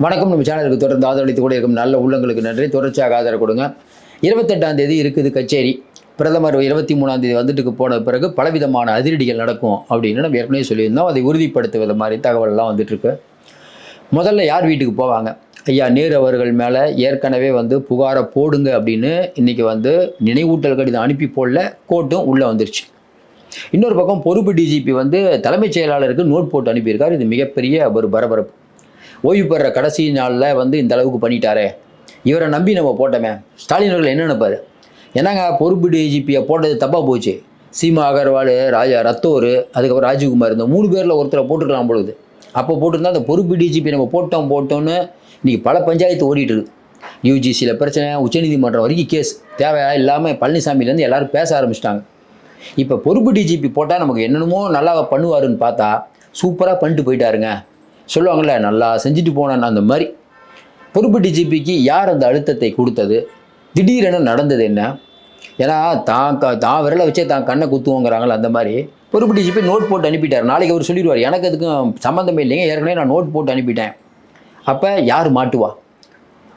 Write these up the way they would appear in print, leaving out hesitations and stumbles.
வணக்கம். நம்ம சேனலுக்கு தொடர்ந்து ஆதரவளித்து கூட இருக்கும் நல்ல உள்ளங்களுக்கு நன்றி. தொடர்ச்சியாக ஆதரவு கொடுங்க. 28ஆம் தேதி இருக்குது கச்சேரி. பிரதமர் 23ஆம் தேதி வந்துட்டு போன பிறகு பலவிதமான அதிரடிகள் நடக்கும் அப்படின்னு நம்ம ஏற்கனவே சொல்லியிருந்தோம். அதை உறுதிப்படுத்துவது மாதிரி தகவல்லாம் வந்துட்டுருக்கு. முதல்ல யார் வீட்டுக்கு போவாங்க? ஐயா நேரு அவர்கள் மேலே ஏற்கனவே புகாரை போடுங்க அப்படின்னு இன்றைக்கி நினைவூட்டல் கடிதம் அனுப்பி போடல, கோர்ட்டும் உள்ளே வந்துருச்சு. இன்னொரு பக்கம் பொறுப்பு டிஜிபி தலைமைச் செயலாளருக்கு நோட் போட்டு அனுப்பியிருக்கார். இது மிகப்பெரிய ஒரு பரபரப்பு. ஓய்வு பெற கடைசி நாளில் இந்த அளவுக்கு பண்ணிட்டாரே, இவரை நம்பி நம்ம போட்டோமே. ஸ்டாலின் அவர்கள் என்ன நினைப்பார்? என்னங்க பொறுப்பு டிஜிபியை போட்டது தப்பாக போச்சு. சீமா அகர்வால், ரத்தோர், அதுக்கப்புறம் ராஜீவ்குமார், இந்த 3 பேரில் ஒருத்தரை போட்டுருக்கலாம் பொழுது. அப்போ போட்டிருந்தா அந்த பொறுப்பு டிஜிபி நம்ம போட்டோன்னு இன்றைக்கி பல பஞ்சாயத்து ஓடிட்டு இருக்கு. யூஜிசியில் பிரச்சனை, உச்சநீதிமன்றம் வரைக்கும் கேஸ் தேவையா இல்லாமல் பழனிசாமியிலேருந்து எல்லோரும் பேச ஆரம்பிச்சிட்டாங்க. இப்போ பொறுப்பு டிஜிபி போட்டால் நமக்கு என்னென்னமோ நல்லா பண்ணுவாருன்னு பார்த்தா சூப்பராக பண்ணிட்டு போயிட்டாருங்க. சொல்லுவாங்கள்ல, நல்லா செஞ்சுட்டு போனான். அந்த மாதிரி பொறுப்பு டிஜிபிக்கு யார் அந்த அழுத்தத்தை கொடுத்தது? திடீரென நடந்தது என்ன? ஏன்னா தான் விரலை வச்சே தான் கண்ணை குத்துவோங்கிறாங்களே, அந்த மாதிரி பொறுப்பு டிஜிபி நோட் போட்டு அனுப்பிட்டார். நாளைக்கு அவர் சொல்லிடுவார், எனக்கு அதுக்கும் சம்மந்தமே இல்லைங்க, ஏற்கனவே நான் நோட் போட்டு அனுப்பிட்டேன். அப்போ யார் மாட்டுவா?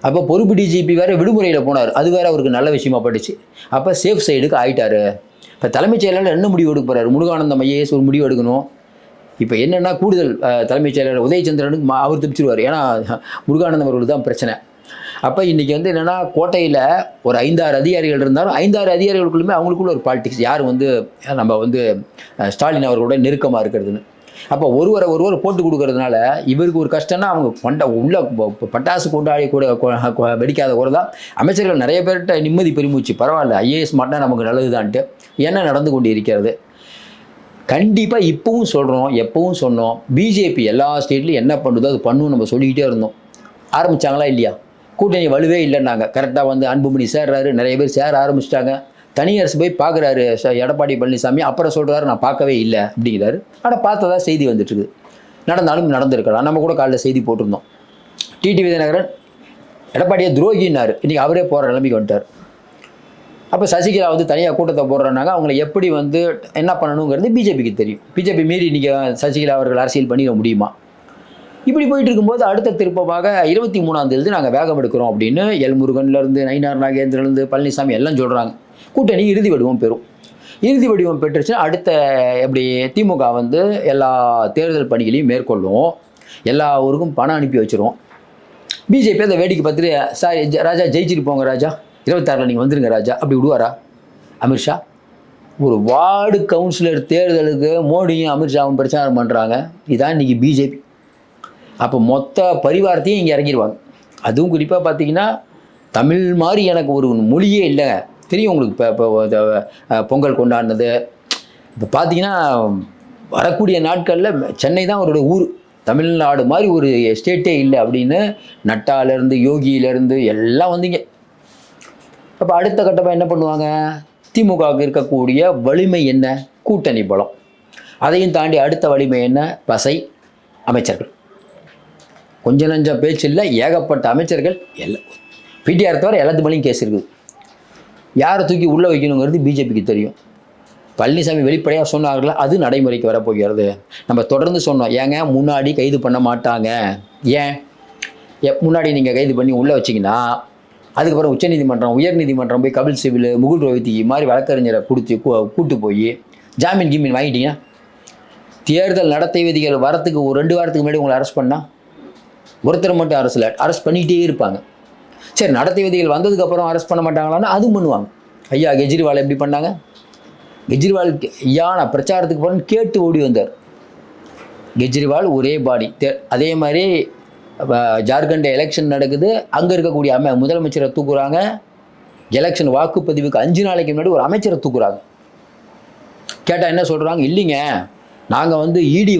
அப்போ பொறுப்பு டிஜிபி வேறு விடுமுறையில் போனார். அது வேறு அவருக்கு நல்ல விஷயமா பட்டுச்சு. அப்போ சேஃப் சைடுக்கு ஆகிட்டார். இப்போ தலைமைச் செயலாளர் என்ன முடிவு எடுக்க போகிறார்? முருகானந்தம் ஐஏஎஸ் ஒரு முடிவு எடுக்கணும். இப்போ என்னென்னா, கூடுதல் தலைமைச் செயலாளர் உதயச்சந்திரனுக்கு அவர் திருப்பிச்சிருவார். ஏன்னா முருகானந்தம் அவர்களுக்கு தான் பிரச்சனை. அப்போ இன்றைக்கி என்னென்னா, கோட்டையில் ஒரு 5-6 அதிகாரிகள் இருந்தாலும் 5-6 அதிகாரிகளுக்குள்ளுமே அவங்களுக்குள்ள ஒரு பாலிடிக்ஸ். யார் நம்ம ஸ்டாலின் அவர்களோட நெருக்கமாக இருக்கிறதுன்னு. அப்போ ஒருவர் போட்டு கொடுக்கறதுனால இவருக்கு ஒரு கஷ்டம்னா, அவங்க உள்ள பட்டாசு கொண்டாடி கூட வெடிக்காத கூட தான் அமைச்சர்கள் நிறைய பேர்கிட்ட நிம்மதி பெருமூச்சு. பரவாயில்ல, ஐஏஎஸ் மாட்டினா நமக்கு நல்லதுதான்ட்டு என்ன நடந்து கொண்டு இருக்கிறது. கண்டிப்பாக இப்போவும் சொல்கிறோம், எப்பவும் சொன்னோம், பிஜேபி எல்லா ஸ்டேட்லையும் என்ன பண்ணுதோ அது பண்ணும் நம்ம சொல்லிக்கிட்டே இருந்தோம். ஆரம்பித்தாங்களா இல்லையா? கூட்டணி வலுவே இல்லைன்னாங்க. கரெக்டாக அன்புமணி சேர்றாரு, நிறைய பேர் சேர ஆரம்பிச்சிட்டாங்க. தனியரசு போய் பார்க்குறாரு எடப்பாடி பழனிசாமி. அப்புறம் சொல்கிறாரு, நான் பார்க்கவே இல்லை அப்படிங்கிறாரு. ஆனால் பார்த்ததா செய்தி வந்துட்டுருக்கு. நடந்தாலும் நடந்திருக்கலாம். நம்ம கூட காலையில் செய்தி போட்டிருந்தோம். டிடிவி தினகரன் எடப்பாடியை துரோகின்னார். இன்றைக்கி அவரே போகிற நிலைமைக்கு வந்துட்டார். அப்போ சசிகலா தனியாக கூட்டத்தை போடுறனாங்க. அவங்கள எப்படி என்ன பண்ணணுங்கிறது பிஜேபிக்கு தெரியும். பிஜேபி மீறி இன்றைக்கி சசிகலா அவர்கள் அரசியல் பண்ணிட முடியுமா? இப்படி போயிட்டு இருக்கும்போது அடுத்த திருப்பமாக 23ஆம் தேதி நாங்கள் வேகம் எடுக்கிறோம் அப்படின்னு எல்முருகன்லேருந்து, நயினார் நாகேந்திரன்லேருந்து, பழனிசாமி எல்லாம் சொல்கிறாங்க. கூட்டணி இறுதி வடிவம் பெறும். இறுதி வடிவம் பெற்றுச்சுன்னா அடுத்த எப்படி திமுக எல்லா தேர்தல் பணிகளையும் மேற்கொள்ளும். எல்லா ஊருக்கும் பணம் அனுப்பி வச்சிரும். பிஜேபி அதை வேடிக்கை பார்த்துட்டு, சார் ராஜா ஜெயிச்சுட்டு போங்க ராஜா, 26 நீங்கள் வந்துருங்க ராஜா, அப்படி விடுவாரா? அமித்ஷா ஒரு வார்டு கவுன்சிலர் தேர்தலுக்கு மோடியும் அமித்ஷாவும் பிரச்சாரம் பண்ணுறாங்க. இதுதான் இன்றைக்கி பிஜேபி. அப்போ மொத்த பரிவாரத்தையும் இங்கே இறங்கிடுவாங்க. அதுவும் குறிப்பாக பார்த்தீங்கன்னா, தமிழ் மாதிரி எனக்கு ஒரு மொழியே இல்லைங்க. தெரியும் உங்களுக்கு. இப்போ பொங்கல் கொண்டாடினது இப்போ பார்த்தீங்கன்னா, வரக்கூடிய நாட்களில் சென்னை தான் அவரோட ஊர். தமிழ்நாடு மாதிரி ஒரு ஸ்டேட்டே இல்லை அப்படின்னு நட்டாலேருந்து யோகியிலேருந்து எல்லாம் வந்தீங்க. அப்போ அடுத்த கட்டமாக என்ன பண்ணுவாங்க? திமுகவுக்கு இருக்கக்கூடிய வலிமை என்ன? கூட்டணி பலம். அதையும் தாண்டி அடுத்த வலிமை என்ன? பசை அமைச்சர்கள். கொஞ்சம் நஞ்சம் பேச்சு இல்லை, ஏகப்பட்ட அமைச்சர்கள். எல்லாம் பிடிஆர் தவிர எல்லாத்து மேலேயும் கேஸ் இருக்குது. யாரை தூக்கி உள்ளே வைக்கணுங்கிறது பிஜேபிக்கு தெரியும். பழனிசாமி வெளிப்படையாக சொன்னார்களா, அது நடைமுறைக்கு வரப்போகிறது. நம்ம தொடர்ந்து சொன்னோம், ஏங்க முன்னாடி கைது பண்ண மாட்டாங்க. ஏன் முன்னாடி நீங்கள் கைது பண்ணி உள்ளே வச்சிங்கன்னா அதுக்கப்புறம் உச்சநீதிமன்றம், உயர்நீதிமன்றம் போய் கபில் சிபில், முகுல் ரோஹித்தி மாதிரி வழக்கறிஞரை கூட்டு போய் ஜாமீன் கீமீன் வாங்கிட்டீங்க. தேர்தல் நடத்தை விதிகள் வரத்துக்கு ஒரு 2 வாரத்துக்கு முன்னாடி உங்களை அரெஸ்ட் பண்ணால் ஒருத்தர் மட்டும் அரெஸ்ட் பண்ணிகிட்டே இருப்பாங்க. சரி, நடத்தை விதிகள் வந்ததுக்கப்புறம் அரெஸ்ட் பண்ண மாட்டாங்களான்னா அதுவும் பண்ணுவாங்க. ஐயா கெஜ்ரிவால் எப்படி பண்ணாங்க? கெஜ்ரிவால் ஐயா நான் பிரச்சாரத்துக்கு போகிறேன்னு கேட்டு ஓடி வந்தார். கெஜ்ரிவால் ஒரே பாடி. அதே மாதிரி ஜார்க்கண்ட் எலெக்ஷன் நடக்குது. அங்கே இருக்கக்கூடிய முதலமைச்சரை தூக்குறாங்க. எலெக்ஷன் வாக்குப்பதிவுக்கு 5 நாளைக்கு முன்னாடி ஒரு அமைச்சரை தூக்குறாங்க. கேட்டால் என்ன சொல்கிறாங்க? இல்லைங்க, நாங்கள் இடி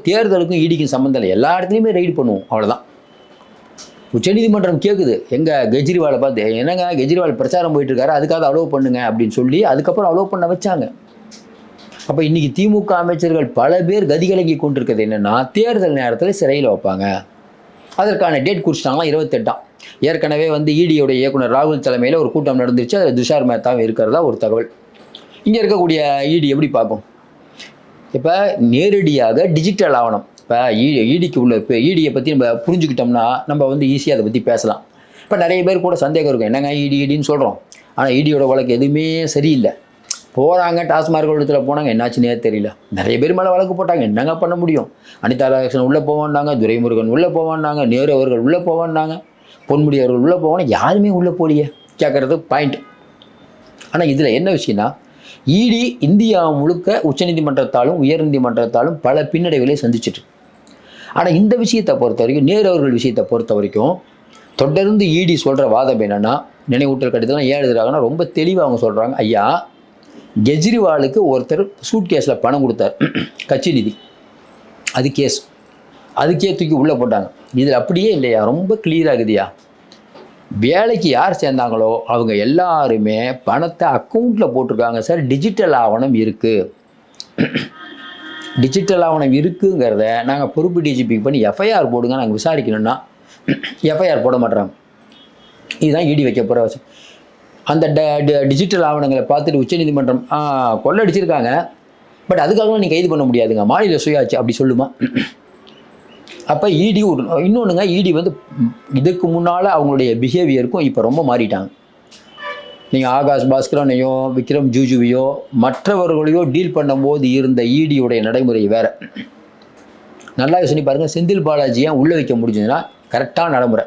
தேர்தலுக்கும் ஈடிக்கும் சம்மந்தம் இல்லை, எல்லா இடத்துலையுமே ரைடு பண்ணுவோம், அவ்வளோதான். உச்சநீதிமன்றம் கேட்குது எங்கள் கெஜ்ரிவாலை பார்த்து, என்னங்க கெஜ்ரிவால் பிரச்சாரம் போயிட்டுருக்காரு, அதுக்காக அலோவ் பண்ணுங்க அப்படின்னு சொல்லி அதுக்கப்புறம் அலோவ் பண்ண வச்சாங்க. அப்போ இன்றைக்கி திமுக அமைச்சர்கள் பல பேர் கதிகலங்கி கொண்டிருக்கிறது என்னென்னா, தேர்தல் நேரத்தில் சிறையில் வைப்பாங்க. அதற்கான டேட் குறிச்சிட்டாங்களாம் 28ஆம். ஏற்கனவே ஈடியோட இயக்குனர் ராகுல் தலைமையில் ஒரு கூட்டம் நடந்துச்சு. அதில் துஷார் மேத்தாவும் இருக்கிறதா ஒரு தகவல். இங்கே இருக்கக்கூடிய ஈடி எப்படி பார்க்கும்? இப்போ நேரடியாக டிஜிட்டல் ஆவணம், இப்போ ஈடிக்கு உள்ள இப்போ ஈடியை பற்றி நம்ம புரிஞ்சுக்கிட்டோம்னா நம்ம வந்து ஈஸியாக அதை பற்றி பேசலாம். இப்போ நிறைய பேர் கூட சந்தேகம் இருக்கும், என்னங்க ஈடின்னு சொல்கிறோம், ஆனால் ஈடியோட வழக்கு எதுவுமே சரியில்லை. போகிறாங்க டாஸ்மார்க் இடத்துல போனாங்க, என்னாச்சுன்னே தெரியல. நிறைய பேர் மேலே வழக்கு போட்டாங்க, என்னங்க பண்ண முடியும்? அனிதா ராதாகிருஷ்ணன் உள்ளே போவான்னாங்க, துரைமுருகன் உள்ளே போவான்னாங்க, நேரு அவர்கள் உள்ளே போவான்னாங்க, பொன்முடி அவர்கள் உள்ளே போவாங்க, யாருமே உள்ளே போலியே கேட்குறது பாயிண்ட். ஆனால் இதில் என்ன விஷயம்னா, ஈடி இந்தியா முழுக்க உச்சநீதிமன்றத்தாலும் உயர்நீதிமன்றத்தாலும் பல பின்னடைவுகளை சந்திச்சிட்டு. ஆனால் இந்த விஷயத்தை பொறுத்த வரைக்கும், நேரு அவர்கள் விஷயத்தை பொறுத்த வரைக்கும் தொடர்ந்து ஈடி சொல்கிற வாதம் என்னென்னா, நினைவூட்டல் கடிதம்லாம் ஏன் எழுதுறாங்கன்னா ரொம்ப தெளிவாக அவங்க சொல்கிறாங்க, ஐயா கெஜ்ரிவாலுக்கு ஒருத்தர் சூட் கேஸில் பணம் கொடுத்தார், கட்சி நிதி, அது கேஸ், அதுக்கே தூக்கி உள்ளே போட்டாங்க. இதில் அப்படியே இல்லையா, ரொம்ப கிளியராகுதுயா. வேலைக்கு யார் சேர்ந்தாங்களோ அவங்க எல்லாருமே பணத்தை அக்கௌண்ட்டில் போட்டிருக்காங்க சார். டிஜிட்டல் ஆவணம் இருக்குது. டிஜிட்டல் ஆவணம் இருக்குங்கிறத நாங்கள் பொறுப்பு டிஜிபிக்கு பண்ணி எஃப்ஐஆர் போடுங்க, நாங்கள் விசாரிக்கணும்னா எஃப்ஐஆர் போட மாட்டோம். இதுதான் ஈடி வைக்க போகிற விஷயம். அந்த டிஜிட்டல் ஆவணங்களை பார்த்துட்டு உச்சநீதிமன்றம் கொள்ளடிச்சிருக்காங்க, பட் அதுக்காக நீங்கள் கைது பண்ண முடியாதுங்க, மாநில சுயாட்சி அப்படி சொல்லுமா? அப்போ ஈடி இன்னொன்றுங்க, ஈடி வந்து இதுக்கு முன்னால் அவங்களுடைய பிஹேவியருக்கும் இப்போ ரொம்ப மாறிட்டாங்க. நீங்கள் ஆகாஷ் பாஸ்கரனையோ விக்ரம் ஜூஜுவையோ மற்றவர்களையோ டீல் பண்ணும்போது இருந்த ஈடியுடைய நடைமுறை வேறு. நல்லா யோசனை பாருங்கள், செந்தில் பாலாஜியை உள்ளே வைக்க முடிஞ்சதுன்னா கரெக்டான நடைமுறை.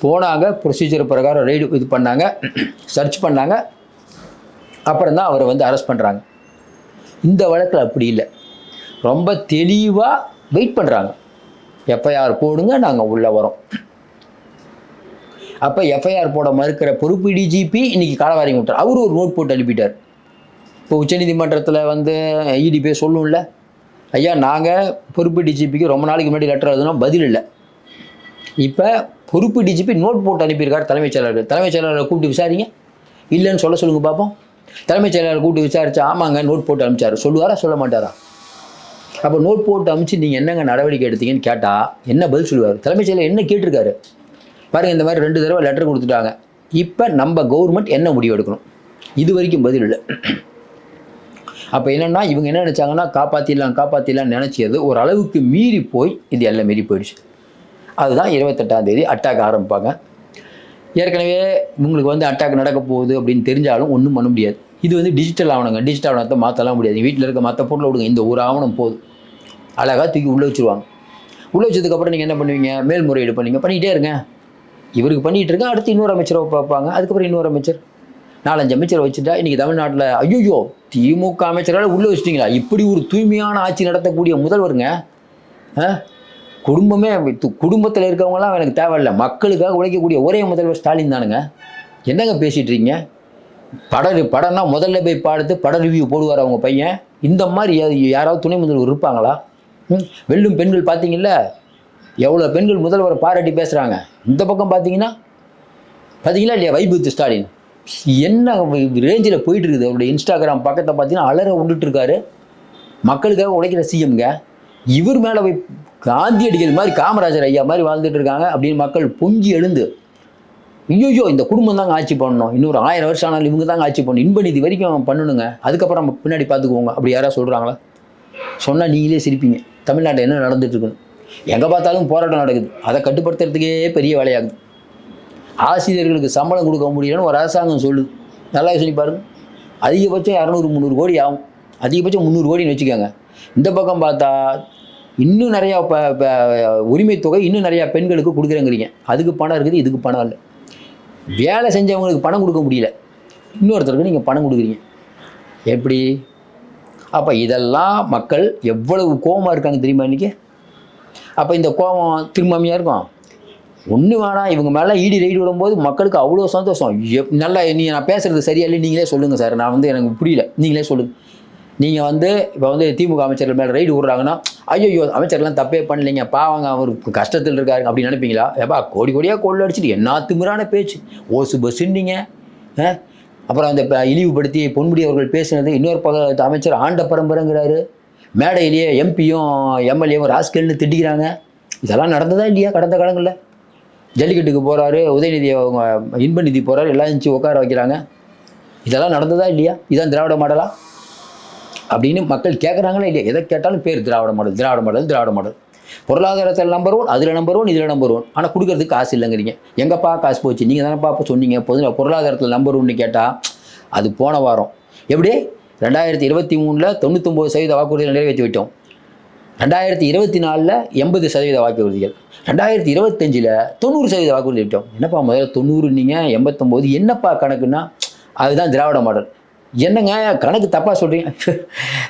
போனாங்க, ப்ரொசீஜர் பிரகாரம் ரெய்டு இது பண்ணாங்க, சர்ச் பண்ணாங்க, அப்புறம் தான் அவரை வந்து அரெஸ்ட் பண்ணுறாங்க. இந்த வழக்கில் அப்படி இல்லை, ரொம்ப தெளிவாக வெயிட் பண்ணுறாங்க. எஃப்ஐஆர் போடுங்க, நாங்கள் உள்ளே வரோம். அப்போ எஃப்ஐஆர் போட மறுக்கிற பொறுப்பு டிஜிபி இன்றைக்கி காலவாரி விட்டார். அவரு ஒரு நோட் போட்டு அனுப்பிட்டார். இப்போ உச்சநீதிமன்றத்தில் வந்து ஈடி போய் சொல்லும்ல, ஐயா நாங்கள் பொறுப்பு டிஜிபிக்கு ரொம்ப நாளைக்கு முன்னாடி லெட்டர் எழுதுனோம், பதில் இல்லை. இப்போ பொறுப்பு டிஜிபி நோட் போட்டு அனுப்பியிருக்கார் தலைமைச் செயலாளர். தலைமைச் செயலாளரை கூப்பிட்டு விசாரிங்க, இல்லைன்னு சொல்லுங்கள் பார்ப்போம். தலைமைச் செயலாளர் கூப்பிட்டு விசாரிச்சா ஆமாங்க நோட் போட்டு அனுப்பிச்சார் சொல்லுவாரா சொல்ல மாட்டாரா? அப்போ நோட் போட்டு அனுப்பிச்சு நீங்கள் என்னங்க நடவடிக்கை எடுத்தீங்கன்னு கேட்டால் என்ன பதில் சொல்லுவார்? தலைமைச் செயலர் என்ன கேட்டிருக்காரு பாருங்கள், இந்த மாதிரி 2 தடவை லெட்டர் கொடுத்துட்டாங்க, இப்போ நம்ம கவர்மெண்ட் என்ன முடிவு எடுக்கணும், இது வரைக்கும் பதில் இல்லை. அப்போ என்னென்னா இவங்க என்ன நினச்சாங்கன்னா காப்பாற்றிடலாம் நினச்சது ஒரு அளவுக்கு மீறி போய் இது எல்லாம் மீறி போயிடுச்சு. அதுதான் 28ஆம் தேதி அட்டாக் ஆரம்பிப்பாங்க. ஏற்கனவே உங்களுக்கு வந்து அட்டாக் நடக்க போகுது அப்படின்னு தெரிஞ்சாலும் ஒன்றும் பண்ண முடியாது. இது வந்து டிஜிட்டல் ஆவணங்க, டிஜிட்டல் ஆவணத்தை மாற்றலாம் முடியாது. வீட்டில் இருக்க மற்ற பொருளை விடுங்க, இந்த ஒரு ஆவணம் போதும், அழகாக தூக்கி உள்ளே வச்சுருவாங்க. உள்ளே வச்சதுக்கப்புறம் நீங்கள் என்ன பண்ணுவீங்க? மேல்முறையீடு பண்ணிக்கிட்டே இருங்க. இவருக்கு பண்ணிகிட்டு இருங்க, அடுத்து இன்னொரு அமைச்சரை பார்ப்பாங்க, அதுக்கப்புறம் இன்னொரு அமைச்சர், 4-5 அமைச்சரை வச்சுட்டா இன்றைக்கி தமிழ்நாட்டில் ஐயோ திமுக அமைச்சரால் உள்ளே வச்சிட்டிங்களா, இப்படி ஒரு தூய்மையான ஆட்சி நடத்தக்கூடிய முதல்வருங்க. குடும்பத்தில் இருக்கவங்களாம் எனக்கு தேவையில்லை, மக்களுக்காக உழைக்கக்கூடிய ஒரே முதல்வர் ஸ்டாலின் தானுங்க. என்னங்க பேசிகிட்டு இருக்கீங்க? படம்னா முதல்ல போய் பார்த்து படம் ரிவ்யூ போடுவார் அவங்க பையன். இந்த மாதிரி யாராவது துணை முதல்வர் இருப்பாங்களா? வெல்லும் பெண்கள் பார்த்தீங்கல்ல, எவ்வளோ பெண்கள் முதல்வரை பாராட்டி பேசுகிறாங்க. இந்த பக்கம் பார்த்தீங்களா இல்லையா வைபுத் ஸ்டாலின் என்ன ரேஞ்சில் போயிட்டு இருக்குது. அவருடைய இன்ஸ்டாகிராம் பக்கத்தை பார்த்தீங்கன்னா அலற விட்டுட்டு இருக்காரு. மக்களுக்காக உழைக்கிற சிஎம்ங்க. இவர் மேலே போய் காந்தியடிகள் மாதிரி காமராஜர் ஐயா மாதிரி வாழ்ந்துட்டு இருக்காங்க அப்படின்னு மக்கள் பொங்கி எழுந்து ஐயோ இந்த குடும்பம் தாங்க ஆட்சி பண்ணணும், இன்னொரு 1000 வருஷம் ஆனாலும் இவங்க தாங்க ஆட்சி பண்ணணும், இன்ப நிதி வரைக்கும் பண்ணணுங்க, அதுக்கப்புறம் நம்ம பின்னாடி பார்த்துக்குவோங்க அப்படி யாராவது சொல்கிறாங்களா? சொன்னால் நீங்களே சிரிப்பீங்க. தமிழ்நாட்டில் என்ன நடந்துட்டுருக்குன்னு எங்கே பார்த்தாலும் போராட்டம் நடக்குது. அதை கட்டுப்படுத்துறதுக்கே பெரிய வேலையாகுது. ஆசிரியர்களுக்கு சம்பளம் கொடுக்க முடியலன்னு ஒரு அரசாங்கம் சொல்லுது. நல்லா சொல்லி பாருங்கள். அதிகபட்சம் 200-300 கோடி ஆகும். அதிகபட்சம் 300 கோடின்னு வச்சுக்கோங்க. இந்த பக்கம் பார்த்தா இன்னும் நிறையா உரிமை தொகை இன்னும் நிறையா பெண்களுக்கு கொடுக்குறேங்கிறீங்க. அதுக்கு பணம் இருக்குது, இதுக்கு பணம் இல்லை. வேலை செஞ்சவங்களுக்கு பணம் கொடுக்க முடியல, இன்னொருத்தருக்கு நீங்கள் பணம் கொடுக்குறீங்க. எப்படி? அப்போ இதெல்லாம் மக்கள் எவ்வளவு கோபமாக இருக்காங்க தெரியுமா இன்றைக்கி? அப்போ இந்த கோபம் திரும்பாமையாக இருக்கும். ஒன்று வேணாம், இவங்க மேலே ஈடி ரைடு விடும்போது மக்களுக்கு அவ்வளோ சந்தோஷம். நல்லா நான் பேசுகிறது சரியா இல்லை நீங்களே சொல்லுங்கள் சார், நான் வந்து எனக்கு புரியல, நீங்களே சொல்லுங்கள். நீங்கள் வந்து இப்போ வந்து திமுக அமைச்சர்கள் மேலே ரைடு விடுறாங்கன்னா ஐயோ அமைச்சர்லாம் தப்பே பண்ணலைங்க, பாவங்க அவர் கஷ்டத்தில் இருக்காருங்க அப்படின்னு நினைப்பீங்களா? ஏப்பா கோடி கோடியாக கொள்ள அடிச்சுட்டு என்ன திமிரான பேச்சு, ஓசு பஸ்ஸுன்னீங்க. அப்புறம் அந்த இழிவுபடுத்தி பொன்முடி அவர்கள் பேசுனது, இன்னொரு அமைச்சர் ஆண்ட பரம்பரைங்கிறாரு, மேடையிலேயே எம்பியும் எம்எல்ஏவும் ராஸ்கல்னு திட்டிக்கிறாங்க. இதெல்லாம் நடந்ததா இல்லையா கடந்த காலங்களில்? ஜல்லிக்கட்டுக்கு போகிறாரு, உதயநிதி அவங்க இன்ப நிதி போகிறாரு, எல்லாம் இருந்துச்சு உட்கார வைக்கிறாங்க. இதெல்லாம் நடந்ததா இல்லையா? இதான் திராவிட மாடலா அப்படின்னு மக்கள் கேட்குறாங்களா இல்லையா? எதை கேட்டாலும் பேர் திராவிட மாடல். பொருளாதாரத்தில் நம்பர் 1, அதில் நம்பர் 1, இதில் நம்பர் 1. ஆனால் கொடுக்கறதுக்கு காசு இல்லைங்கிறீங்க. எங்கப்பா காசு போச்சு? நீங்கள் தானேப்பா அப்போ சொன்னீங்க பொருளாதாரத்தில் நம்பர் 1ன்னு கேட்டால் அது போன வாரம். எப்படி 2023 99% வாக்குறுதிகள் நிறைவேற்றி விட்டோம். 2024 80% வாக்குறுதிகள். 2025 90% வாக்குறுதி விட்டோம். என்னப்பா முதல்ல 90 நீங்கள் 89 என்னப்பா கணக்குன்னா அதுதான் திராவிட மாடல். என்னங்க கணக்கு தப்பாக சொல்கிறீங்க?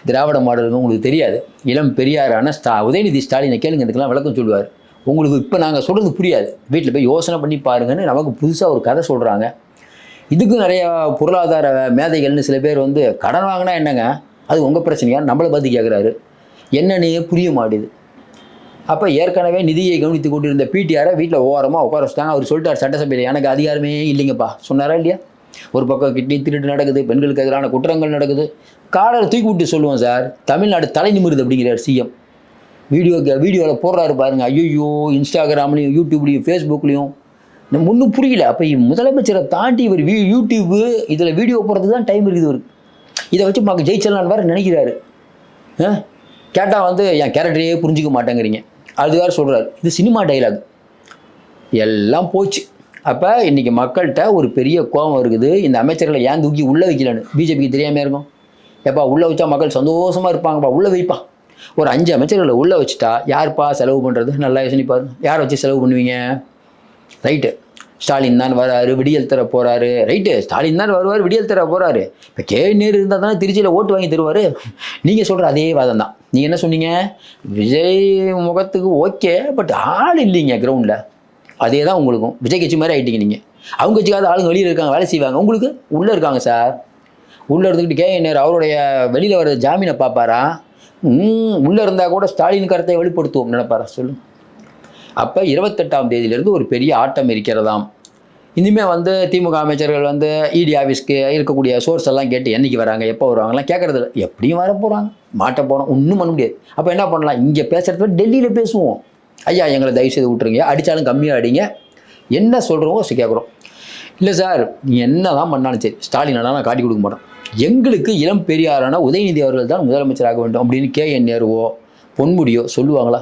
திராவிட மாடலுங்க உங்களுக்கு தெரியாது. இளம் பெரியாரான உதயநிதி ஸ்டாலினை கேளுங்க, இதுக்கெல்லாம் விளக்கம் சொல்லுவார். உங்களுக்கு இப்போ நாங்கள் சொல்கிறது புரியாது. வீட்டில் போய் யோசனை பண்ணி பாருங்கன்னு நமக்கு புதுசாக ஒரு கதை சொல்கிறாங்க. இதுக்கும் நிறையா பொருளாதார மேதைகள்னு சில பேர் வந்து கடன் வாங்கினா என்னங்க அது உங்கள் பிரச்சனையா நம்மளை பார்த்து கேட்குறாரு. என்னன்னே புரிய மாட்டேது. அப்போ ஏற்கனவே நிதியை கவனித்து கொண்டிருந்த பிடிஆரை வீட்டில் ஓரமாக உட்கார வச்சுட்டாங்க. அவர் சொல்லிட்டார் சட்டசபையில், எனக்கு அதிகாரமே இல்லைங்கப்பா. சொன்னாரா இல்லையா? ஒரு பக்கம் கிட்னி திருட்டு நடக்குது, பெண்களுக்கு எதிரான குற்றங்கள் நடக்குது. காலையில் தூக்கி விட்டு சொல்லுவோம் சார், தமிழ்நாடு தலை நிமிருது அப்படிங்கிறார் சிஎம். வீடியோவில் போடுறாரு பாருங்க. ஐயோ, இன்ஸ்டாகிராம்லையும் யூடியூப்லையும் ஃபேஸ்புக்லையும் நம்ம ஒன்றும் புரியல. அப்போ முதலமைச்சரை தாண்டி இவர் யூடியூப்பு இதில் வீடியோ போடுறது தான் டைம் இருக்குது இவருக்கு. இதை வச்சு மக்கள் ஜெயிச்சலான்னு வேறு நினைக்கிறாரு. கேட்டால் வந்து என் கேரக்டரையே புரிஞ்சிக்க மாட்டேங்கிறீங்க அது வேறு சொல்கிறாரு. இது சினிமா டைலாக். எல்லாம் போச்சு. அப்போ இன்றைக்கி மக்கள்கிட்ட ஒரு பெரிய கோபம் இருக்குது. இந்த அமைச்சர்களை ஏன் தூக்கி உள்ளே வைக்கலன்னு பிஜேபிக்கு தெரியாமல் இருக்கும். எப்பா உள்ளே வச்சா மக்கள் சந்தோஷமாக இருப்பாங்கப்பா, உள்ளே வைப்பான். ஒரு 5 அமைச்சர்களை உள்ளே வச்சுட்டா யார்ப்பா செலவு பண்ணுறது? நல்லா யோசனை பாருங்க. யாரை வச்சு செலவு பண்ணுவீங்க? ரைட்டு, ஸ்டாலின் தான் வராரு, விடியல் தர போகிறாரு. ரைட்டு, ஸ்டாலின் தான் வருவார், விடியல் தர போகிறாரு. இப்போ நேரு இருந்தால் தானே திருச்சியில் ஓட்டு வாங்கி தருவார். நீங்கள் சொல்கிற அதே வாதம் தான். நீங்கள் என்ன சொன்னீங்க? விஜய் முகத்துக்கு ஓகே, பட் ஆள் இல்லைங்க கிரவுண்டில். அதே தான் உங்களுக்கும். விஜய் கட்சி மாதிரி ஆகிட்டீங்க நீங்கள். அவங்க கட்சிக்காவது ஆளுங்க வெளியில் இருக்காங்க, வேலை செய்வாங்க. உங்களுக்கு உள்ளே இருக்காங்க சார். உள்ளே இருந்துக்கிட்டு நேரு அவருடைய வெளியில் வர ஜாமீனை பார்ப்பாரா? உள்ளே இருந்தால் கூட ஸ்டாலின் கருத்தை வெளிப்படுத்துவோம் நினைப்பாரா? சொல்லுங்கள். அப்போ 28ஆம் தேதியிலேருந்து ஒரு பெரிய ஆட்டம் இருக்கிறதாம். இனிமேல் வந்து திமுக அமைச்சர்கள் வந்து இடி ஆஃபீஸ்க்கு இருக்கக்கூடிய சோர்ஸ் எல்லாம் கேட்டு என்றைக்கு வராங்க, எப்போ வருவாங்கலாம் கேட்குறது இல்லை. எப்படியும் வர போகிறாங்க, மாட்ட போகிறோம், ஒன்றும் பண்ண முடியாது. அப்போ என்ன பண்ணலாம்? இங்கே பேசுகிறத டெல்லியில் பேசுவோம். ஐயா எங்களை தயவுசெய்து விட்டுருங்க, அடித்தாலும் கம்மியாக அடிங்க, என்ன சொல்கிறோமோ கேட்குறோம். இல்லை சார் நீ என்ன தான் பண்ணாலும் சரி, ஸ்டாலின் நான் காட்டி கொடுக்க மாட்டோம். எங்களுக்கு இளம் பெரியாரான உதயநிதி அவர்கள் தான் முதலமைச்சராக வேண்டும் அப்படின்னு நேருவோ பொன்முடியோ சொல்லுவாங்களா?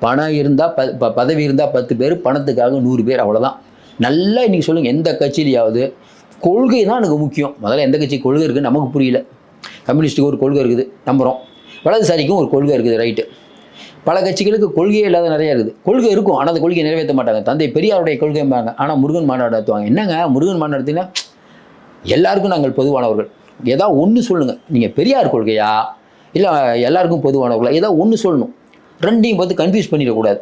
பணம் இருந்தால் பதவி இருந்தால் 10 பேர், பணத்துக்காக 100 பேர், அவ்வளோதான். நல்லா இன்றைக்கி சொல்லுங்கள், எந்த கட்சியிலையாவது கொள்கை தான் எனக்கு முக்கியம். முதல்ல எந்த கட்சி கொள்கை இருக்குது நமக்கு புரியல. கம்யூனிஸ்ட்டுக்கு ஒரு கொள்கை இருக்குது, நம்புகிறோம். வலதுசாரிக்கும் ஒரு கொள்கை இருக்குது, ரைட்டு. பல கட்சிகளுக்கு கொள்கையே இல்லாத நிறையா இருக்குது. கொள்கை இருக்கும், ஆனால் அந்த கொள்கையை நிறைவேற்ற மாட்டாங்க. தந்தை பெரியாருடைய கொள்கைம்பாங்க, ஆனால் முருகன் மாநாடு நடத்துவாங்க. என்னங்க முருகன் மாநாடு நடத்தினா எல்லாருக்கும் நாங்கள் பொதுவானவர்கள், ஏதாவது ஒன்று சொல்லுங்கள். நீங்கள் பெரியார் கொள்கையா இல்லை எல்லாருக்கும் பொதுவானவர்களா? ஏதாவது ஒன்று சொல்லணும். ரெண்டையும் பார்த்து கன்ஃபியூஸ் பண்ணிடக்கூடாது.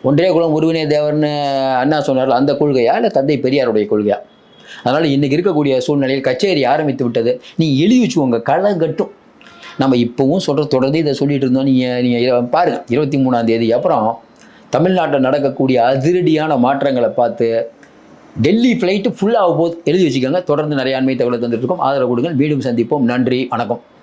ஒன்றே குலம் ஒருவனே தேவர்னு அண்ணா சொன்னார்கள், அந்த கொள்கையா இல்லை தந்தை பெரியாருடைய கொள்கையா? அதனால் இன்றைக்கி இருக்கக்கூடிய சூழ்நிலையில் கச்சேரி ஆரம்பித்து விட்டது. நீங்கள் எழுதி வச்சுக்கோங்க, களை கட்டும். நம்ம இப்போவும் தொடர்ந்து இதை சொல்லிட்டு இருந்தோம். நீங்கள் பாருங்கள், 23ஆம் தேதி அப்புறம் தமிழ்நாட்டில் நடக்கக்கூடிய அதிரடியான மாற்றங்களை பார்த்து டெல்லி ஃப்ளைட்டு ஃபுல்லாக போது எழுதி வச்சுக்கோங்க. தொடர்ந்து நிறைய அண்மை தகவலை தந்துட்டு இருக்கோம். ஆதரவு கொடுங்கள். மீண்டும் சந்திப்போம். நன்றி, வணக்கம்.